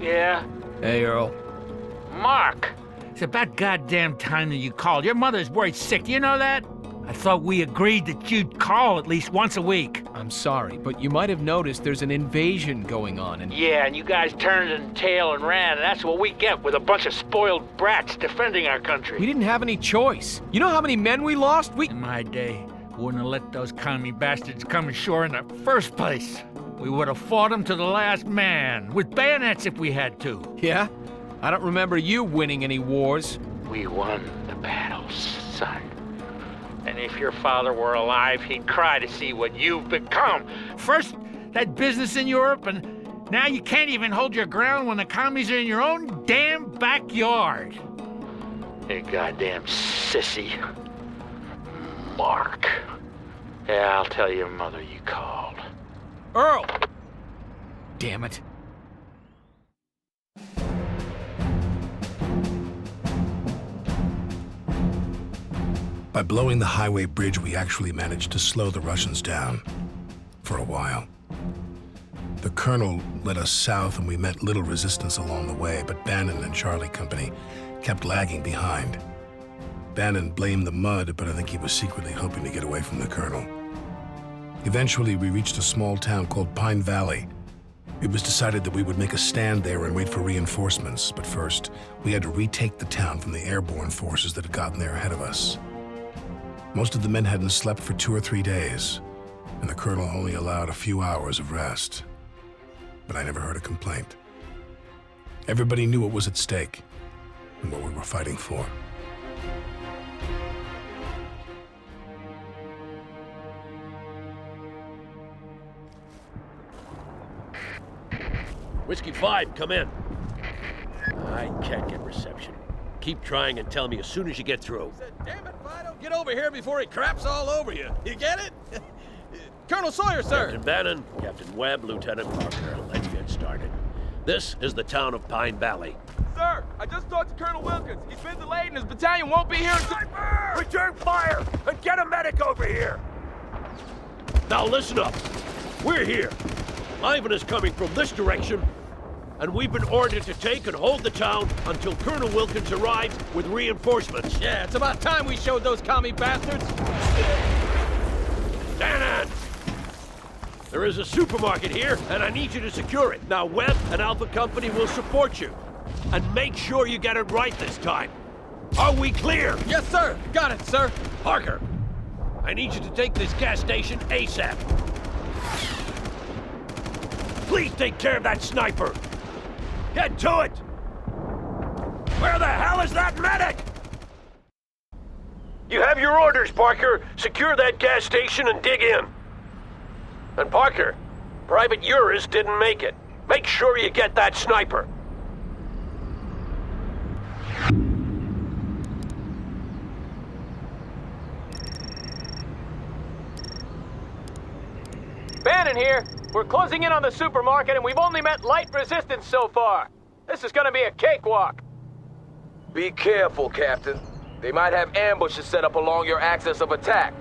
Yeah? Hey, Earl. Mark! It's about goddamn time that you called. Your mother's worried sick, do you know that? I thought we agreed that you'd call at least once a week. I'm sorry, but you might have noticed there's an invasion going on and... Yeah, and you guys turned and tail and ran, and that's what we get with a bunch of spoiled brats defending our country. We didn't have any choice. You know how many men we lost? In my day, wouldn't have let those commie bastards come ashore in the first place. We would have fought them to the last man, with bayonets if we had to. Yeah? I don't remember you winning any wars. We won the battles, son. And if your father were alive, he'd cry to see what you've become. First, that business in Europe, and now you can't even hold your ground when the commies are in your own damn backyard. You goddamn sissy. Mark. Yeah, I'll tell your mother you called. Earl! Damn it. By blowing the highway bridge, we actually managed to slow the Russians down. For a while. The colonel led us south and we met little resistance along the way, but Bannon and Charlie Company kept lagging behind. Bannon blamed the mud, but I think he was secretly hoping to get away from the colonel. Eventually, we reached a small town called Pine Valley. It was decided that we would make a stand there and wait for reinforcements, but first, we had to retake the town from the airborne forces that had gotten there ahead of us. Most of the men hadn't slept for 2 or 3 days, and the colonel only allowed a few hours of rest. But I never heard a complaint. Everybody knew what was at stake and what we were fighting for. Whiskey 5, come in. I can't get reception. Keep trying and tell me as soon as you get through. Damn it, Fido, get over here before he craps all over you. You get it? Colonel Sawyer, sir. Captain Bannon, Captain Webb, Lieutenant Parker, let's get started. This is the town of Pine Valley. Sir, I just talked to Colonel Wilkins. He's been delayed and his battalion won't be here until... Return fire and get a medic over here! Now listen up. We're here. Ivan is coming from this direction, and we've been ordered to take and hold the town until Colonel Wilkins arrives with reinforcements. Yeah, it's about time we showed those commie bastards. Bannon! There is a supermarket here, and I need you to secure it. Now, Webb and Alpha Company will support you. And make sure you get it right this time. Are we clear? Yes, sir. Got it, sir. Parker, I need you to take this gas station ASAP. Please take care of that sniper. Get to it! Where the hell is that medic? You have your orders, Parker. Secure that gas station and dig in. And Parker, Private Uris didn't make it. Make sure you get that sniper. Bannon here. We're closing in on the supermarket and we've only met light resistance so far. This is gonna be a cakewalk. Be careful, Captain. They might have ambushes set up along your axis of attack.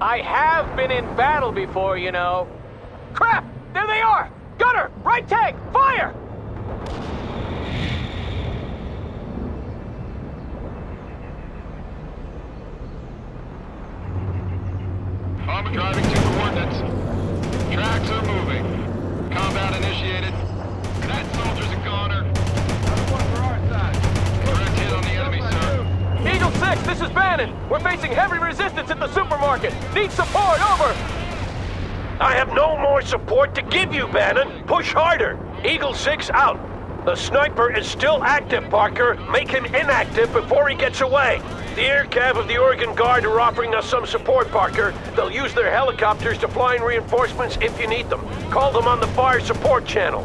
I have been in battle before, you know. Crap! There they are! Gunner! Right tank! Fire! I'm driving to coordinates. Tracks are moving. Combat initiated. That soldier's a goner. Direct hit on the enemy, sir. Eagle 6, this is Bannon. We're facing heavy resistance at the supermarket. Need support, over. I have no more support to give you, Bannon. Push harder. Eagle 6 out. The sniper is still active, Parker. Make him inactive before he gets away. The air cav of the Oregon Guard are offering us some support, Parker. They'll use their helicopters to fly in reinforcements if you need them. Call them on the fire support channel.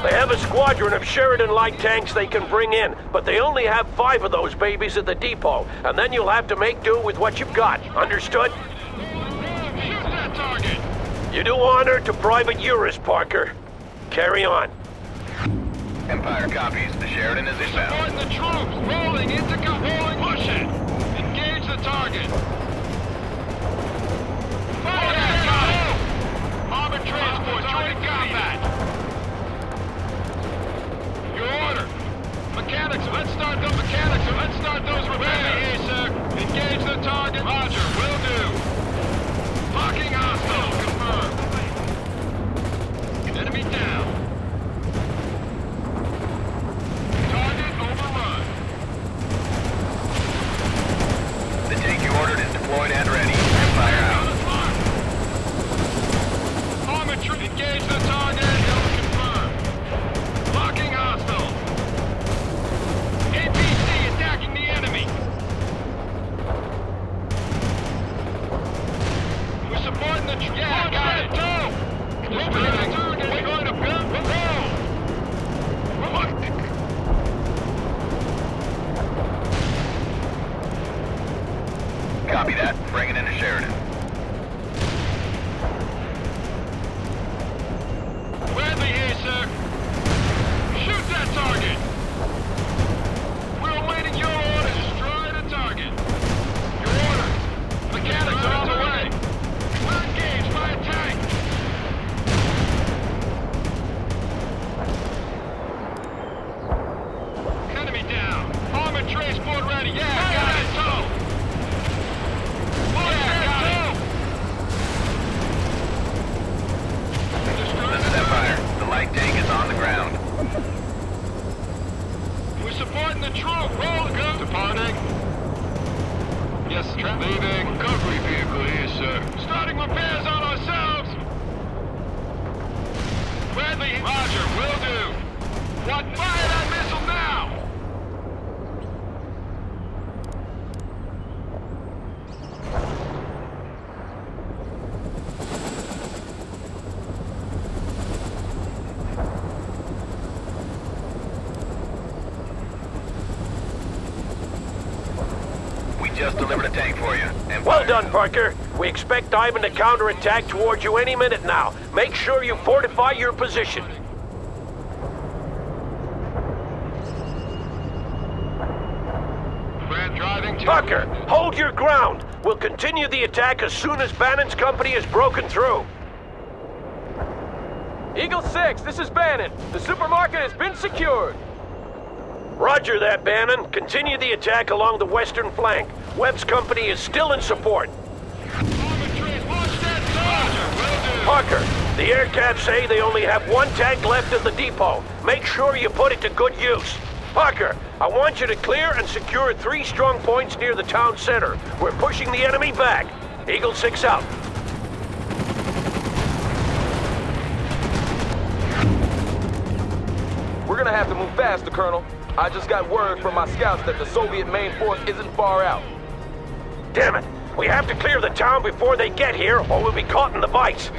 They have a squadron of Sheridan light tanks they can bring in, but they only have 5 of those babies at the depot, and then you'll have to make do with what you've got. Understood? Shoot that target! You do honor to Private Uris, Parker. Carry on. Empire copies. The Sheridan is inbound. Support the troops! Rolling into rolling! Push it! Engage the target! Fire that guy! Armored transport joining combat! target. Roger, will do. Locking hostile. Confirmed. Enemy down. Target overrun. The tank you ordered is deployed and ready. Empire out. Armor troop, engage the target. Hill confirmed. Locking hostile. APC attacking the enemy. We're supporting the troop. Yeah, got it. Go. We're going to target. We're going to build. We'll go. Copy that. Bring it into Sheridan. Bradley here, sir. Shoot that target. We're awaiting your order. Destroy the target. Your orders. Mechanics are on the way. We're engaged by a tank. Enemy down. Armored transport ready. Yeah, got it. Tow. This is Empire. The light tank is on the ground. We're supporting the troop. Roll, go. Departing. Yes, leaving. Recovery vehicle here, sir. Starting repairs on ourselves. Bradley, Roger, will do. What? Fire that missile now! Just delivered a tank for you. Empire. Well done, Parker. We expect Ivan to counterattack towards you any minute now. Make sure you fortify your position. Brad driving to... Parker, hold your ground. We'll continue the attack as soon as Bannon's company is broken through. Eagle 6, this is Bannon. The supermarket has been secured. Roger that, Bannon. Continue the attack along the western flank. Webb's company is still in support. Parker, the air cabs say they only have one tank left at the depot. Make sure you put it to good use. Parker, I want you to clear and secure 3 strong points near the town center. We're pushing the enemy back. Eagle 6 out. We're gonna have to move faster, Colonel. I just got word from my scouts that the Soviet main force isn't far out. Damn it! We have to clear the town before they get here, or we'll be caught in the vice.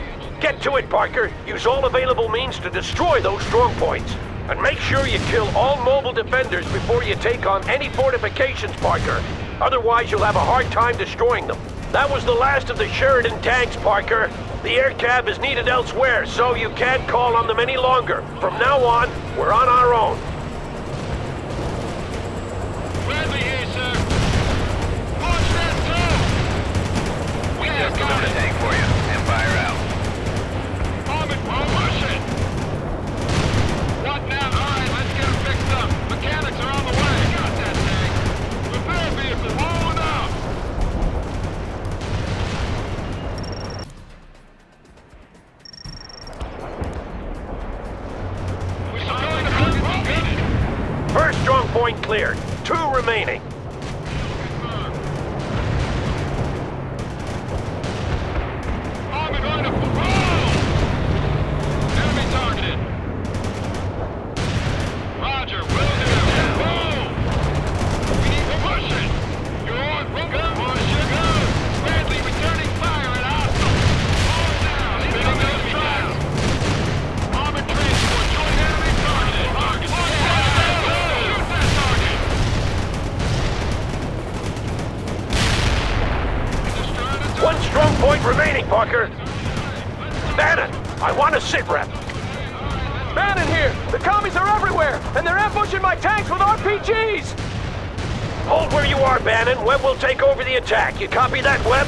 Get to it, Parker. Use all available means to destroy those strong points. And make sure you kill all mobile defenders before you take on any fortifications, Parker. Otherwise, you'll have a hard time destroying them. That was the last of the Sheridan tanks, Parker. The air cab is needed elsewhere, so you can't call on them any longer. From now on, we're on our own. Bradley here, sir. Launch that tow! We Just delivered a tank for you. Empire out. Armored, we'll push it! What now? Alright, let's get them fixed up. Mechanics are on the way. Got that tank. Repair vehicle rolling out! We're supporting the target. First strong point cleared. 2 remaining. Armored going to roll! Enemy targeted. Roger, will do. Roll! We need to push it. You're on. Go. Push it. Go. Bradley returning fire at hostile. All down. Spinning those tracks. Armored transport join enemy targeted. Target. Shoot that target. One strong point remaining, Parker. Bannon, I want a sit rep. Bannon here! The commies are everywhere, and they're ambushing my tanks with RPGs! Hold where you are, Bannon. Webb will take over the attack. You copy that, Webb?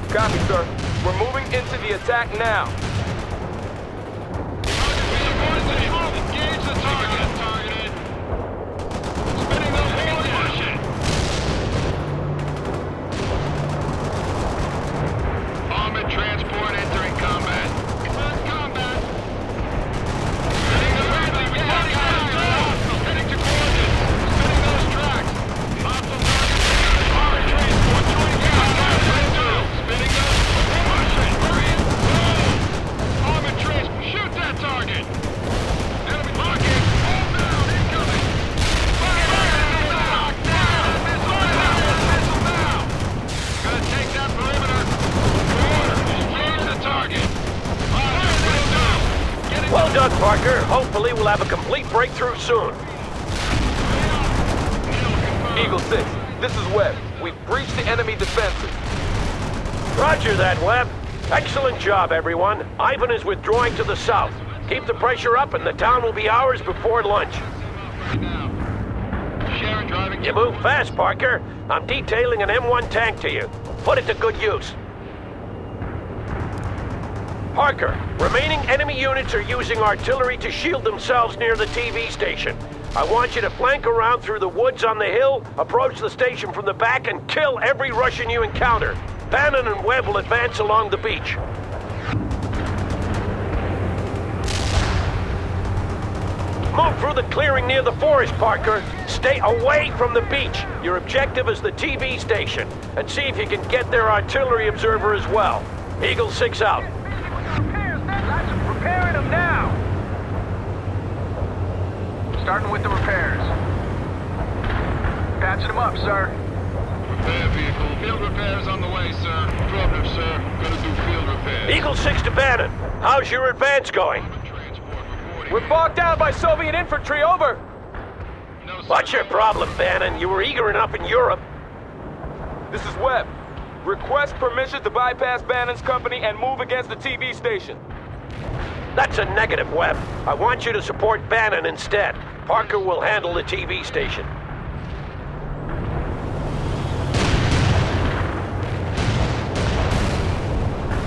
Copy, sir. We're moving into the attack now. Engage the target. Targeted. Spinning those wheels. Push it. done, Parker. Hopefully we'll have a complete breakthrough soon. Eagle 6, this is Webb. We've breached the enemy defenses. Roger that, Webb. Excellent job, everyone. Ivan is withdrawing to the south. Keep the pressure up and the town will be ours before lunch. Sharon driving. You move fast, Parker. I'm detailing an M1 tank to you. Put it to good use. Parker, remaining enemy units are using artillery to shield themselves near the TV station. I want you to flank around through the woods on the hill, approach the station from the back, and kill every Russian you encounter. Bannon and Webb will advance along the beach. Move through the clearing near the forest, Parker. Stay away from the beach. Your objective is the TV station. And see if you can get their artillery observer as well. Eagle 6 out. Repairing them now! Starting with the repairs. Patching them up, sir. Repair vehicle. Field repairs on the way, sir. Affirmative, sir. Gonna do field repairs. Eagle 6 to Bannon. How's your advance going? Transport reporting. We're bogged down by Soviet infantry, over! No, sir. What's your problem, Bannon? You were eager enough in Europe. This is Webb. Request permission to bypass Bannon's company and move against the TV station. That's a negative, Webb. I want you to support Bannon instead. Parker will handle the TV station.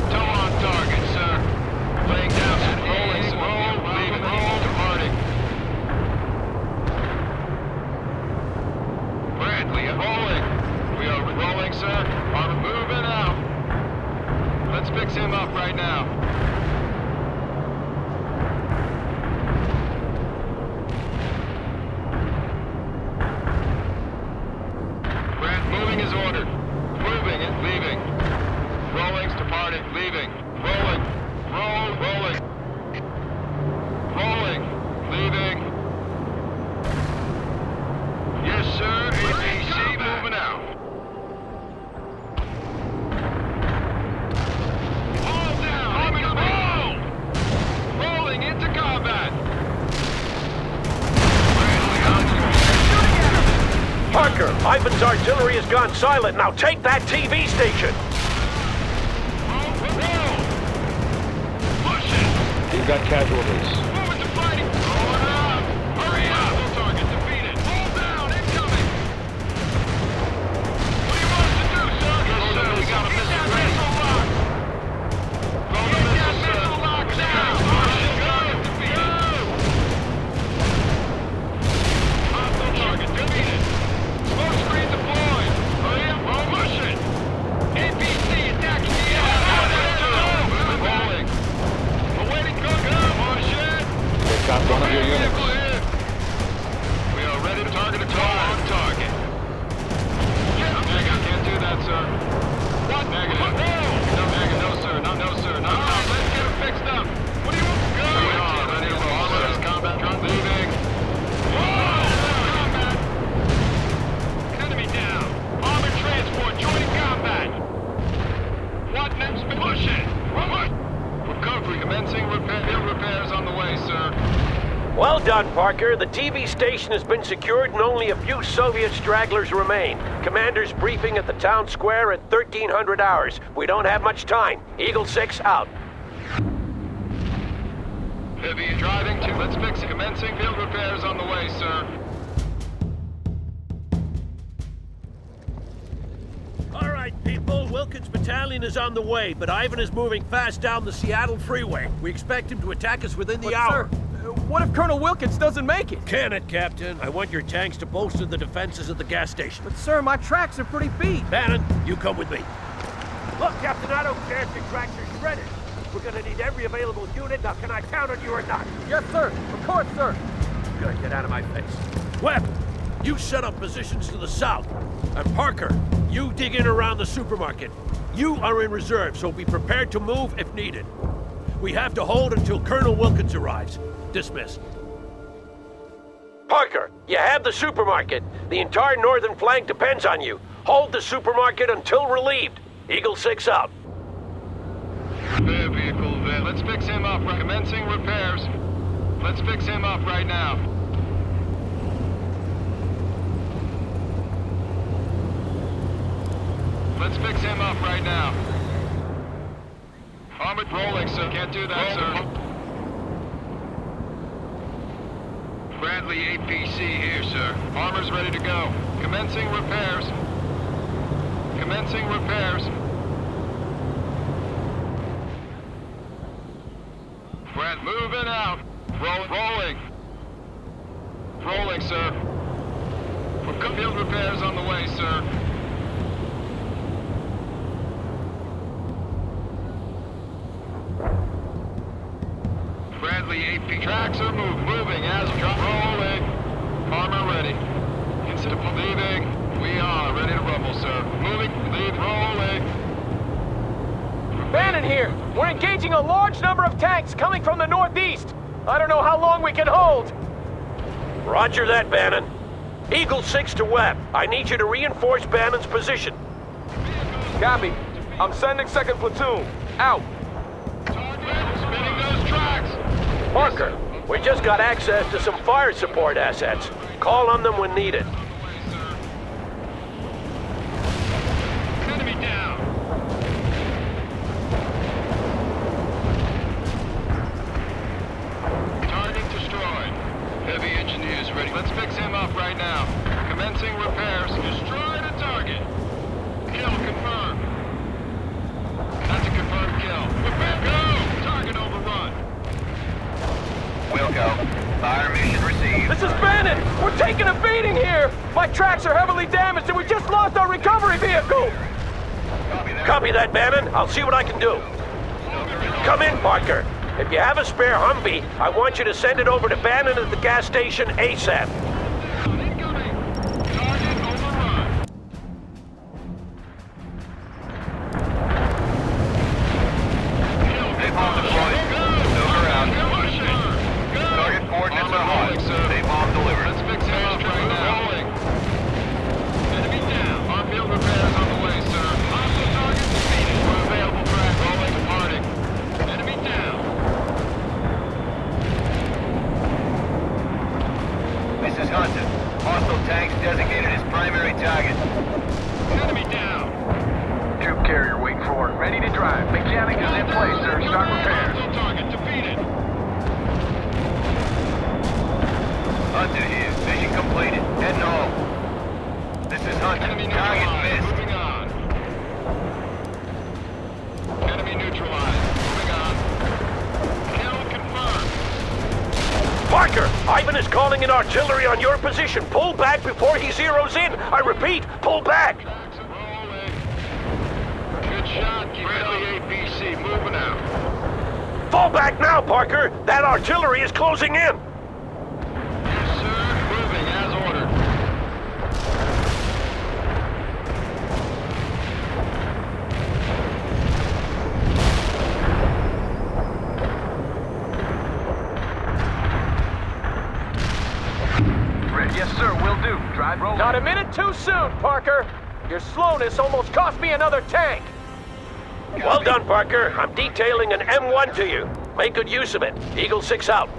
Toe on target, sir. Laying down some rolling, roll, leaving, departing. Bradley, rolling. We are rolling, sir. On moving out. Let's fix him up right now. Brad, moving is ordered. Moving it, leaving. Rolling's departing, leaving. Rolling. Rolling. Rolling. Leaving. Yes, sir. APC moving out. All down. Roll. Rolling into combat. Parker, Ivan's artillery has gone silent. Now take that TV station. Push it. You've got casualties. Moving to fighting. Rolling up. Hurry up. Full target defeated. Hold down. Incoming. What do you want us to do, sir? Yes, sir. We got a missile ready. Roll the missile, sir. Locked down. Target defeated. Hostile target defeated. Smoke screen deployed. Hurry up. Push it. APC attacking the air. Rolling. Awaiting gungun. Push it. They've got one of your units. We are ready to target a car on target. Negative, can't do that, sir. What? Negative. No, negative, no, sir. No, sir. No. Let's get him fixed up. What do you want? Go. We are ready to roll, sir. Combat truck leaving. Combat. Enemy down. Armored transport joining combat. What next? Push it. What? Recovery commencing. Field repairs on the way, sir. Well done, Parker. The TV station has been secured and only a few Soviet stragglers remain. Commander's briefing at the town square at 1300 hours. We don't have much time. Eagle 6 out. Heavy driving to. Let's fix it. Commencing field repairs on the way, sir. All right, people. Wilkins Battalion is on the way, but Ivan is moving fast down the Seattle freeway. We expect him to attack us within the hour. Sir, what if Colonel Wilkins doesn't make it? Can it, Captain? I want your tanks to bolster the defenses at the gas station. But sir, my tracks are pretty beat. Bannon, you come with me. Look, Captain, I don't care if your tracks are shredded. We're gonna need every available unit. Now, can I count on you or not? Yes, sir. Of course, sir. Good, get out of my face. Webb, you set up positions to the south. And Parker, you dig in around the supermarket. You are in reserve, so be prepared to move if needed. We have to hold until Colonel Wilkins arrives. Dismissed. Parker, you have the supermarket. The entire northern flank depends on you. Hold the supermarket until relieved. Eagle 6 out. Repair vehicle there. Let's fix him up. Commencing repairs. Let's fix him up right now. Let's fix him up right now. Armored rolling, sir. Can't do that, sir. Bradley APC here, sir. Armor's ready to go. Commencing repairs. Commencing repairs. Brad, moving out. Rolling. Rolling, sir. Field repairs on the way, sir. Bradley AP tracks are moving as rolling. Armor ready. Instead of leaving, we are ready to rumble, sir. Moving, lead, rolling. Bannon here. We're engaging a large number of tanks coming from the northeast. I don't know how long we can hold. Roger that, Bannon. Eagle 6 to Webb. I need you to reinforce Bannon's position. Copy. I'm sending second platoon. Out. Spinning those tracks. Parker, we just got access to some fire support assets. Call on them when needed. Enemy down. Target destroyed. Heavy engineers ready. Let's fix him up right now. Commencing repairs. Destroyed a target. Kill confirmed. That's a confirmed kill. Repair, go! Target overrun. Wilco, fire mission received. This is Bannon! We're taking a beating here! My tracks are heavily damaged and we just lost our recovery vehicle! Copy that, Bannon. I'll see what I can do. Come in, Parker. If you have a spare Humvee, I want you to send it over to Bannon at the gas station ASAP. Incoming. Target overrun. Kill Napalm deployed. Over out. Target coordinates are hot. Napalm delivered. Let's fix him up right now. Rolling. Enemy down. Our field repairs on the way, sir. Hostile target defeated. We're available for rolling departing. Enemy down. This is Hunter. Hostile tanks designated as primary target. Enemy down. Troop carrier waiting for work. Ready to drive. Mechanic is in place, sir. Start repairs. Hostile target defeated. Hunter here. Mission completed. Heading home. This is Hunter. Enemy Target neutralized. missed. Moving on. Enemy neutralized. Moving on. Kill confirmed. Parker, Ivan is calling in artillery on your position. Pull back before he zeroes in. I repeat, pull back. Tracks are rolling. Good shot. Bradley APC moving out. Fall back now, Parker. That artillery is closing in. Yes, sir. Moving as ordered. Yes, sir. Will do. Drive roll. Not a minute too soon, Parker! Your slowness almost cost me another tank! Well done, Parker. I'm detailing an M1 to you. Make good use of it. Eagle 6 out.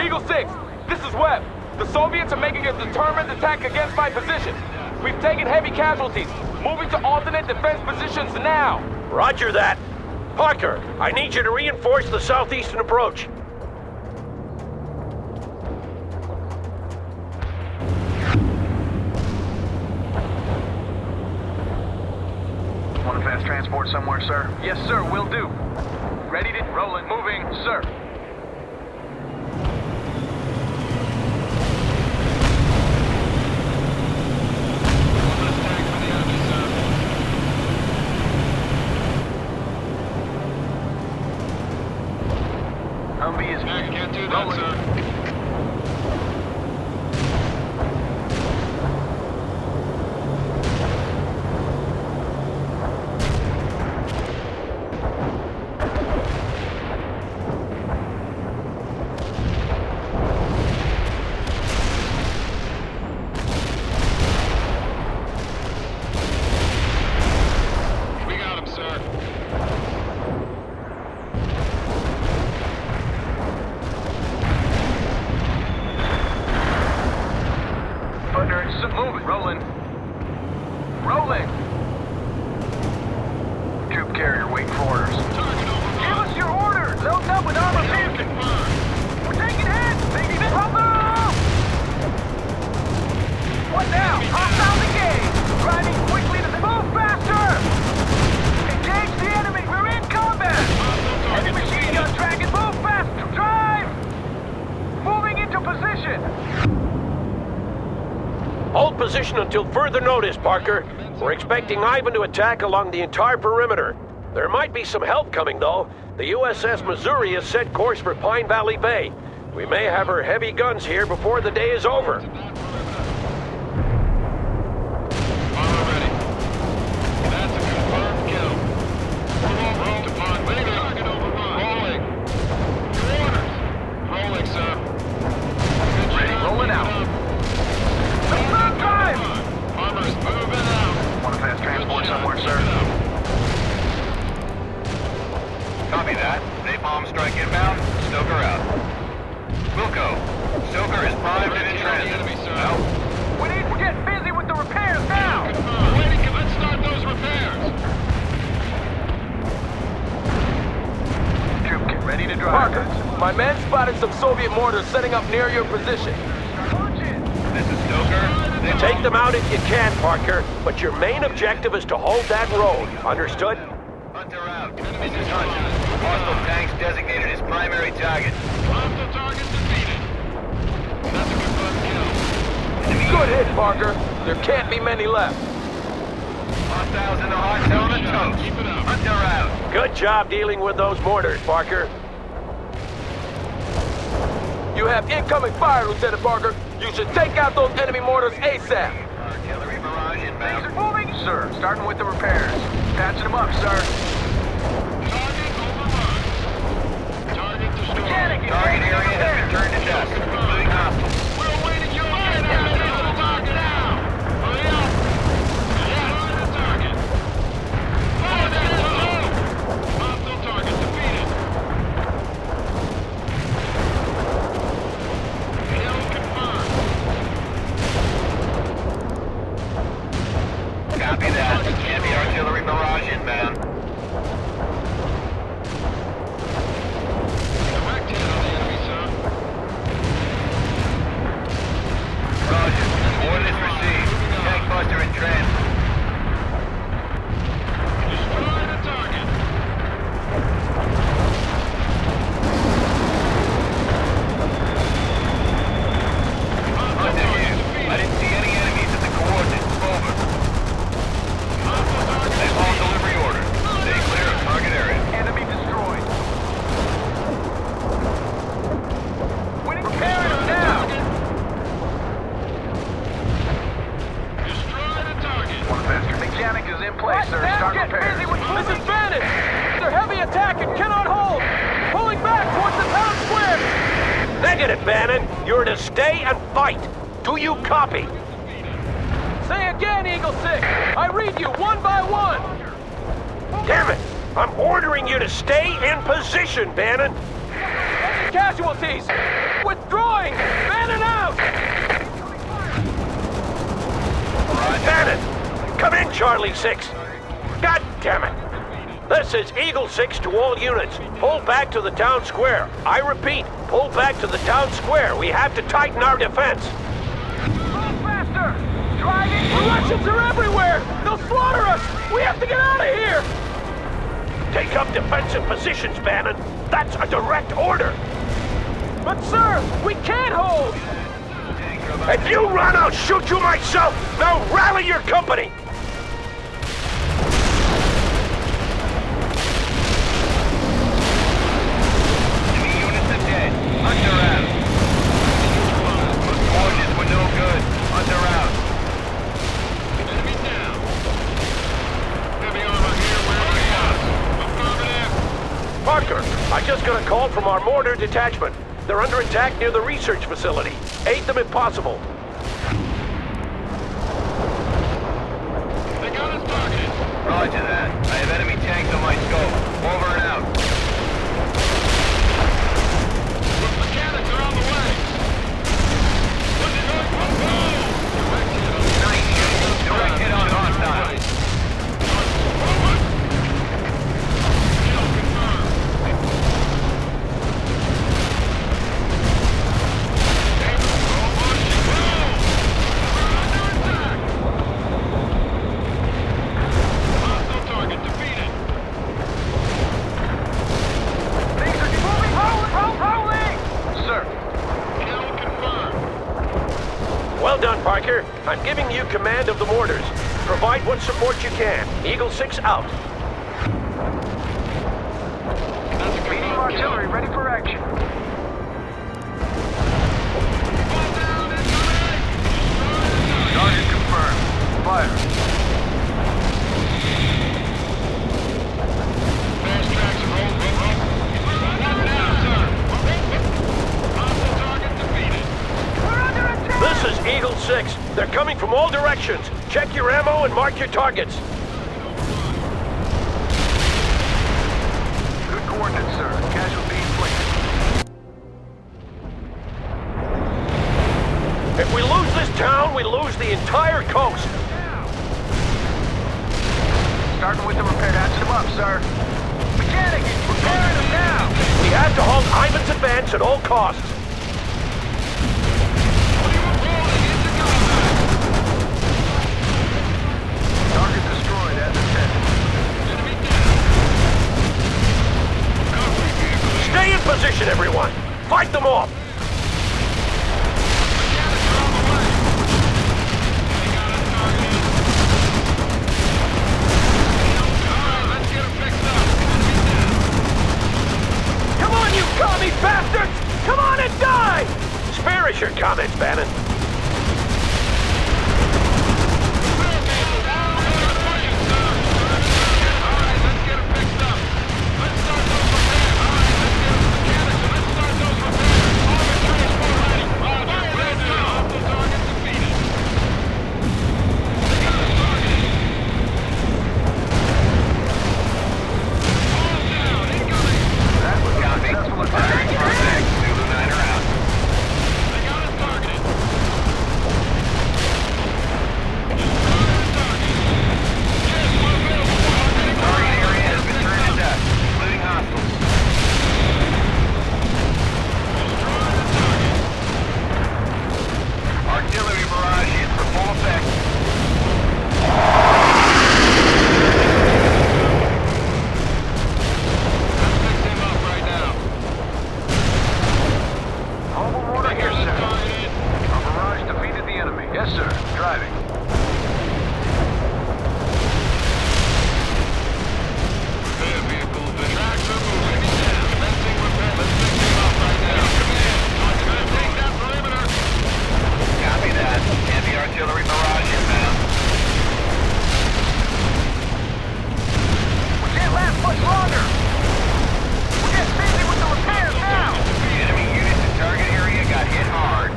Eagle 6, this is Webb. The Soviets are making a determined attack against my position. We've taken heavy casualties. Moving to alternate defense positions now. Roger that. Parker, I need you to reinforce the southeastern approach. Want a fast transport somewhere, sir? Yes, sir. Will do. Ready to roll and moving, sir. Let's tank for the enemy, sir. Humvee is Can't do that, rolling. sir. We got him, sir. carrier waiting for orders. Give us your orders! Load up with armor piercing! We're taking hits! Baby, brother! What now? Hostile engaged! Driving quickly to the... Move faster! Engage the enemy! We're in combat! Heavy machine gun dragon, move fast! Drive! Moving into position! Hold position until further notice, Parker. We're expecting Ivan to attack along the entire perimeter. There might be some help coming, though. The USS Missouri has set course for Pine Valley Bay. We may have her heavy guns here before the day is over. Armor ready. That's a confirmed kill. Roll upon waiting. Target overrun. Rolling. Your orders. Rolling, sir. Ready, rolling out. Drive! Armor's moving out. Want a fast transport somewhere, sir? Copy that. Napalm strike inbound. Stoker out. Wilco. Stoker is primed and in transit. Out. We need to get busy with the repairs now! Waiting, let's start those repairs. Troop, get ready to drive. Parker, my men spotted some Soviet mortars setting up near your position. This is Stoker. Take them out if you can, Parker, but your main objective is to hold that road. Understood? Hunter out. This is Hunt. Hostile tanks designated as primary target. Hostile target defeated. That's a confirmed kill. Good hit, Parker. There can't be many left. Hostiles in the hot zone and toast. Keep it up. Hunter out. Good job dealing with those mortars, Parker. You have incoming fire, Lieutenant Parker. You should take out those enemy mortars ASAP. Artillery barrage inbound. Moving! Sir, starting with the repairs. Patching them up, sir. Target overrun. Target destroyed. Target area has been turned to dust, including hostiles. We're awaiting your order. Hit the target now. Hurry up. Yes. The target. Fire that low. Hostile target defeated. Kill confirmed. Copy that. Heavy artillery barrage inbound. Direct hit on the enemy, sir. Roger. Orders received. Tank buster in transit. Destroy the target. Hunter here. I didn't see any enemies at the coordinates. Over. Napalm delivery order. Stay clear of target area. Enemy destroyed. Repairing them now! Destroy the target. One faster mechanic is in place, sir. Now Start get repairs. busy with This is Vantage. They're heavy attack and cannot hold. Pulling back towards the town square. Negative, Bannon. You're to stay and fight. Do you copy? Say again, Eagle 6. I read you one by one. Damn it! I'm ordering you to stay in position, Bannon. Casualties. Withdrawing. Bannon out. Bannon! Come in, Charlie 6. God damn it! This is Eagle 6 to all units. Pull back to the town square. I repeat, pull back to the town square. We have to tighten our defense. Move faster! Driving! The Russians are everywhere. They'll slaughter us. We have to get out of here. Take up defensive positions, Bannon. That's a direct order. But sir, we can't hold. If you run, I'll shoot you myself. Now rally your company. Enemy units are dead. Hunter out. Coordinates were no good. Hunter out. Enemy down. Heavy armor here wearing us. Affirmative. Parker, I just got a call from our mortar detachment. They're under attack near the research facility. Aid them if possible. They got us targeted. Roger that. I have enemy tanks on my scope. Over and out. Those mechanics are on the way. What's it going for? Direct hit on the Nice shot. Direct hit on hostile. Forward. I'm giving you command of the mortars. Provide what support you can. Eagle 6 out. Medium artillery ready for action. Target confirmed. Fire. Fast tracks and roll, One down, sir. Hostile target defeated. We're under attack! This is Eagle 6. They're coming from all directions. Check your ammo and mark your targets. Good coordinates, sir. Casualty inflicted. If we lose this town, we lose the entire coast. Starting with the repair. Hatch them up, sir. Mechanic, repairing them now! We have to halt Ivan's advance at all costs. Target destroyed as intended. Stay in position, everyone. Fight them off. Come on, you commie bastards! Come on and die! Spare us your comments, Bannon. That was a successful attack. Perfect. Zulu 9 are out. Target area has been turned to dust, including hostiles. Artillery barrage is for full effect. Mobile mortar here, sir. Our barrage defeated the enemy. Yes, sir. Driving. Copy that. Heavy artillery barrage inbound. We can't last much longer. We're getting busy with the repairs now. Enemy units in target area got hit hard.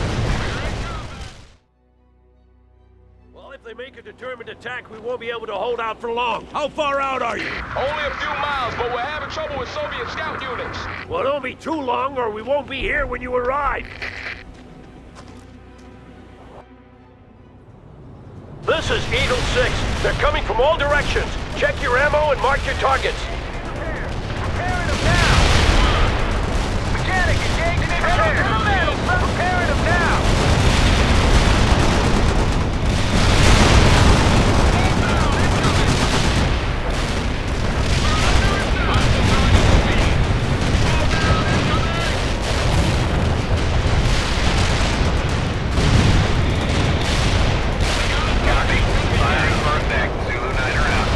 Well, if they make a determined attack, we won't be able to hold out for long. How far out are you? Only a few miles, but we're having trouble with Soviet scout units. Well, don't be too long or we won't be here when you arrive. This is Eagle 6. They're coming from all directions. Check your ammo and mark your targets. Repairing them now. Mechanic, engaging in repairs. Repairing them now. Copy. Firing perfect. Zulu 9 are out.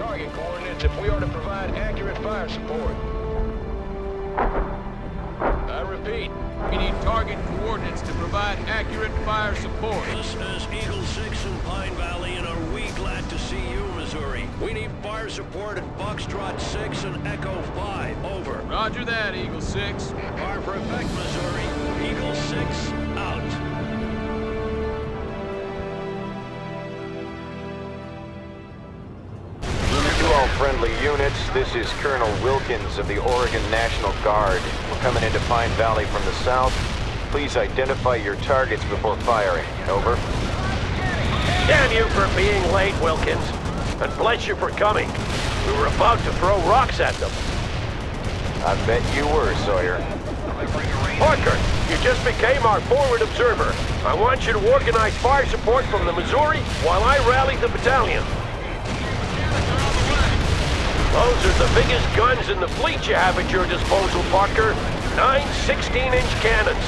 target coordinates if we are to provide accurate fire support. I repeat. We need target coordinates to provide accurate fire support. This is Eagle 6 in Pine Valley, and are we glad to see you, Missouri. We need fire support at Foxtrot 6 and Echo 5. Over. Roger that, Eagle 6. Fire for effect, Missouri. Eagle 6, out. To all friendly units, this is Colonel Wilkins of the Oregon National Guard. We're coming into Pine Valley from the south. Please identify your targets before firing. Over. Damn you for being late, Wilkins. And bless you for coming. We were about to throw rocks at them. I bet you were, Sawyer. Parker, you just became our forward observer. I want you to organize fire support from the Missouri while I rally the battalion. Those are the biggest guns in the fleet you have at your disposal, Parker. 9 16-inch cannons.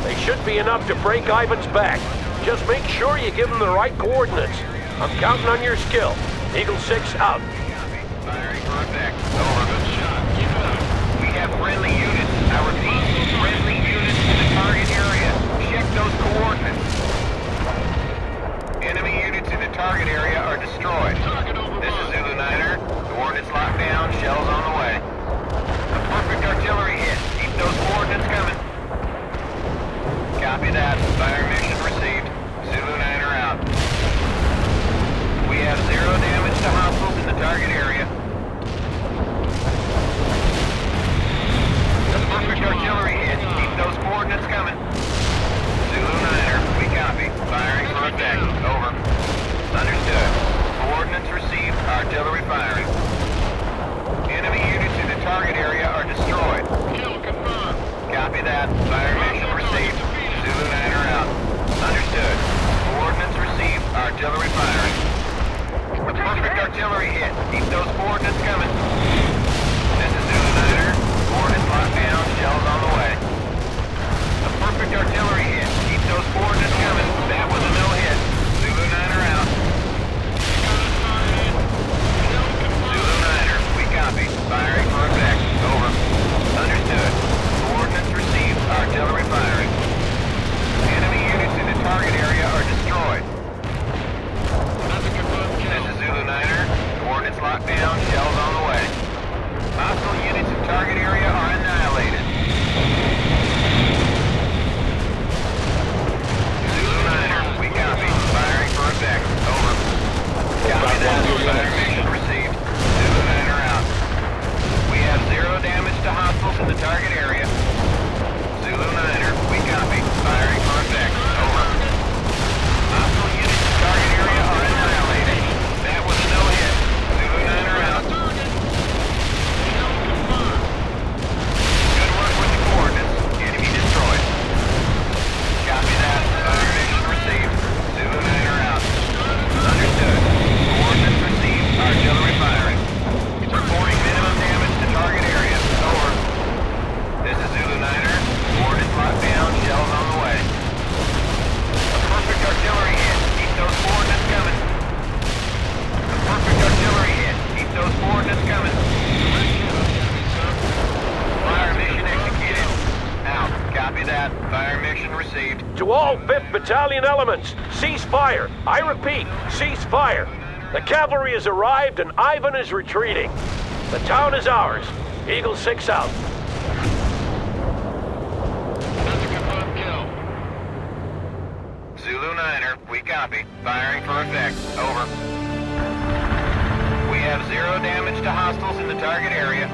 They should be enough to break Ivan's back. Just make sure you give them the right coordinates. I'm counting on your skill. Eagle 6 out. Firing for effect. Over. Good shot. Keep it up. We have friendly units. I repeat, friendly units in the target area. Check those coordinates. Enemy units in the target area are destroyed. This is Zulu Niner. Coordinates locked down. Shells on the way. A perfect artillery hit. Keep those coordinates coming. Copy that. Fire mission received. Zulu Niner out. We have 0 damage to hostiles in the target area. A perfect artillery hit. Keep those coordinates coming. Zulu Niner, we copy. Firing for effect. Over. Understood. Coordinates received. Artillery firing. Enemy units in the target area are destroyed. Kill confirmed. Copy that. Fire mission received. Zulu Niner out. Understood. Coordinates received. Artillery firing. A perfect artillery hit. Keep those coordinates coming. This is Zulu Niner. Coordinates locked down. Shells on the way. A perfect artillery hit. Keep those coordinates coming. That was a no-hit. Zulu Niner out. Zulu Niner, we copy. Firing for effect. Over. Understood. Coordinates received. Artillery firing. Enemy units in the target area are destroyed. This is Zulu Niner. Coordinates locked down. Shells on the way. Hostile units in target area are annihilated. Zulu Niner, we copy. Firing for effect. Over. Copy that. Fire mission received. Zulu Niner out. We have 0 damage to hostiles in the target area. Zulu Niner, we copy. Firing for effect. Over. Hostile units in target area are annihilated. That was a no-hit. Zulu Niner out. Good work with the coordinates. Enemy destroyed. Copy that. Fire mission received. Zulu Niner out. Understood. Coordinates received. Artillery firing. Reporting minimum damage to target area. Over. This is Zulu Niner. Coordinates locked down. Shells on the way. A perfect artillery hit. Keep those coordinates coming. A perfect artillery hit. Keep those coordinates coming. Fire mission executed. Out. Copy that. Fire mission received. To all 5th Battalion elements, cease fire. I repeat, cease fire. The cavalry has arrived and Ivan is retreating. The town is ours. Eagle 6 out. That's a confirmed kill. Zulu Niner, we copy. Firing for effect. Over. We have 0 damage to hostiles in the target area.